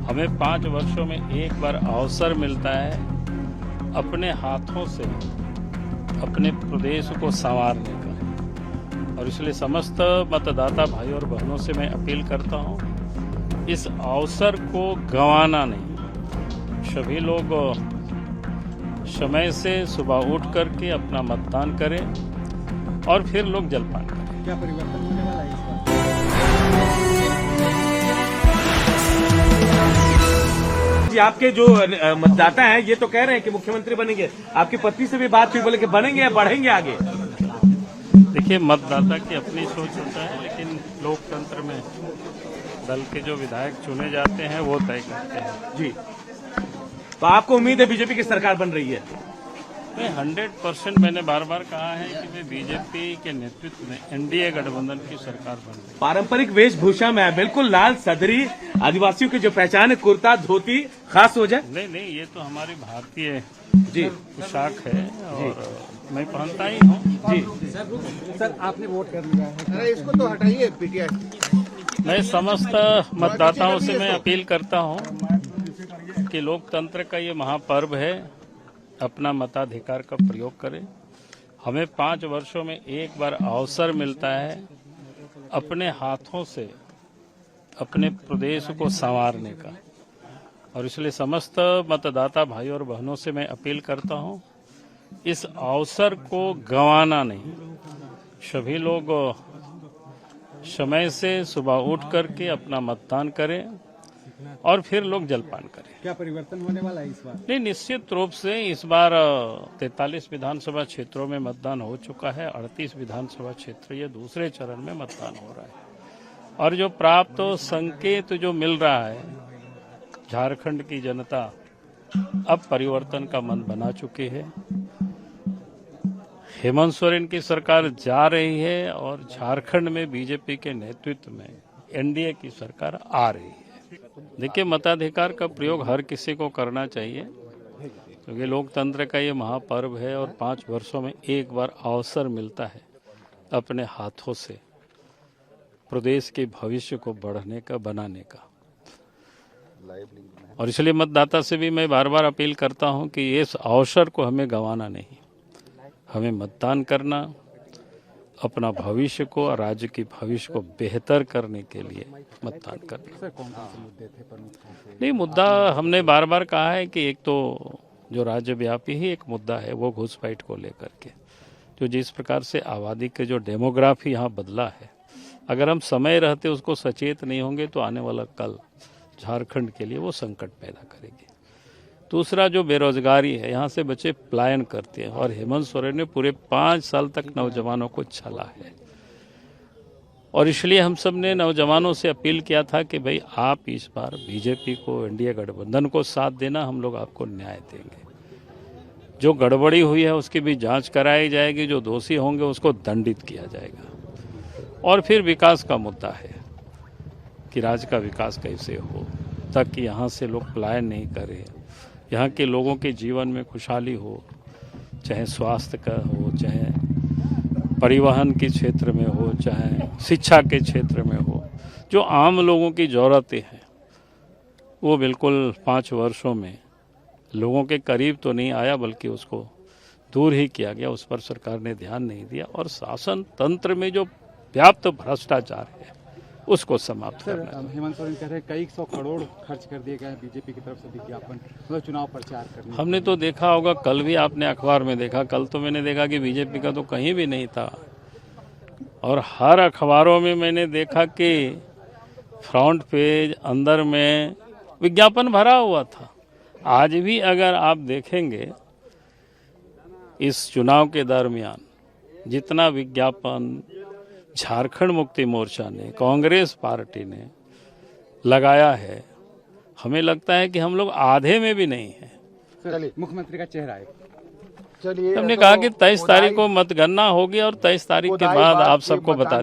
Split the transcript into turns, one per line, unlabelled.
हमें 5 वर्षों में एक बार अवसर मिलता है अपने हाथों से अपने प्रदेश को संवारने का, और इसलिए समस्त मतदाता भाई और बहनों से मैं अपील करता हूं, इस अवसर को गंवाना नहीं। सभी लोग समय से सुबह उठ करके अपना मतदान करें और फिर लोग जलपान करें।
क्या परिवर्तन होने वाला है इस बार?
जी, आपके जो मतदाता हैं ये तो कह रहे हैं कि मुख्यमंत्री बनेंगे। आपकी पत्नी से भी बात हुई, बोले कि बनेंगे या बढ़ेंगे आगे?
देखिए, मतदाता की अपनी सोच होता है, लेकिन लोकतंत्र में दल के जो विधायक चुने जाते हैं वो तय करते हैं।
जी, तो आपको उम्मीद है बीजेपी की सरकार बन रही है?
मैं 100% मैंने बार बार कहा है कि वे बीजेपी के नेतृत्व में एनडीए गठबंधन की सरकार बन रही है।
पारंपरिक वेशभूषा में बिल्कुल लाल सदरी, आदिवासियों की जो पहचान है कुर्ता धोती, खास हो जाए।
नहीं, ये तो हमारी भारतीय
जी
पोशाक है और मैं पहनता ही हूँ।
जी
सर, आपने वोट कर लिया है।
अरे इसको तो हटाइए पीटीआई।
मैं समस्त मतदाताओं से मैं अपील करता हूँ कि लोकतंत्र का ये महापर्व है, अपना मताधिकार का प्रयोग करें। हमें 5 वर्षों में एक बार अवसर मिलता है अपने हाथों से अपने प्रदेश को संवारने का, और इसलिए समस्त मतदाता भाई और बहनों से मैं अपील करता हूं, इस अवसर को गंवाना नहीं। सभी लोग समय से सुबह उठ करके अपना मतदान करें और फिर लोग जलपान करें।
क्या परिवर्तन होने वाला है इस बार?
नहीं, निश्चित रूप से इस बार 43 विधानसभा क्षेत्रों में मतदान हो चुका है। 38 विधानसभा क्षेत्र ये दूसरे चरण में मतदान हो रहा है, और जो प्राप्त संकेत जो मिल रहा है, झारखंड की जनता अब परिवर्तन का मन बना चुकी है। हेमंत सोरेन की सरकार जा रही है और झारखंड में बीजेपी के नेतृत्व में एनडीए की सरकार आ रही है। देखिए, मताधिकार का प्रयोग हर किसी को करना चाहिए, क्योंकि लोकतंत्र का ये महापर्व है और 5 वर्षों में एक बार अवसर मिलता है अपने हाथों से प्रदेश के भविष्य को बढ़ने का, बनाने का। और इसलिए मतदाता से भी मैं बार बार अपील करता हूं कि इस अवसर को हमें गंवाना नहीं, हमें मतदान करना, अपना भविष्य को और राज्य की भविष्य को बेहतर करने के लिए मतदान करना।
सर, कौन कौन से मुद्दे थे प्रमुख?
नहीं, मुद्दा हमने बार बार कहा है कि एक तो जो राज्यव्यापी ही एक मुद्दा है वो घुसपैठ को लेकर के, जो जिस प्रकार से आबादी के जो डेमोग्राफी यहाँ बदला है, अगर हम समय रहते उसको सचेत नहीं होंगे तो आने वाला कल झारखंड के लिए वो संकट पैदा करेगी। दूसरा, जो बेरोजगारी है, यहाँ से बच्चे पलायन करते हैं, और हेमंत सोरेन ने पूरे 5 साल तक नौजवानों को छला है, और इसलिए हम सब ने नौजवानों से अपील किया था कि भाई आप इस बार बीजेपी को, एनडीए गठबंधन को साथ देना, हम लोग आपको न्याय देंगे। जो गड़बड़ी हुई है उसकी भी जांच कराई जाएगी, जो दोषी होंगे उसको दंडित किया जाएगा। और फिर विकास का मुद्दा है कि राज्य का विकास कैसे हो, ताकि यहाँ से लोग पलायन नहीं करें, यहाँ के लोगों के जीवन में खुशहाली हो, चाहे स्वास्थ्य का हो, चाहे परिवहन के क्षेत्र में हो, चाहे शिक्षा के क्षेत्र में हो। जो आम लोगों की ज़रूरतें हैं वो बिल्कुल 5 वर्षों में लोगों के करीब तो नहीं आया, बल्कि उसको दूर ही किया गया। उस पर सरकार ने ध्यान नहीं दिया, और शासन तंत्र में जो व्याप्त भ्रष्टाचार है उसको समाप्त करना है।
हेमंत सोरेन कह रहे हैं कई 100 करोड़ खर्च कर दिए गए हैं बीजेपी की तरफ से विज्ञापन, मतलब चुनाव प्रचार करने।
हमने तो देखा होगा, कल भी आपने अखबार में देखा, कल तो मैंने देखा कि बीजेपी का तो कहीं भी नहीं था, और हर अखबारों में मैंने देखा कि फ्रंट पेज अंदर में विज्ञापन भरा हुआ था। आज भी अगर आप देखेंगे इस चुनाव के दरमियान जितना विज्ञापन झारखंड मुक्ति मोर्चा ने, कांग्रेस पार्टी ने लगाया है, हमें लगता है कि हम लोग आधे में भी नहीं है।
चलिए, मुख्यमंत्री का चेहरा है।
चलिए,
हमने कहा कि 23 तारीख को मतगणना होगी और 23 तारीख के बाद आप सबको बता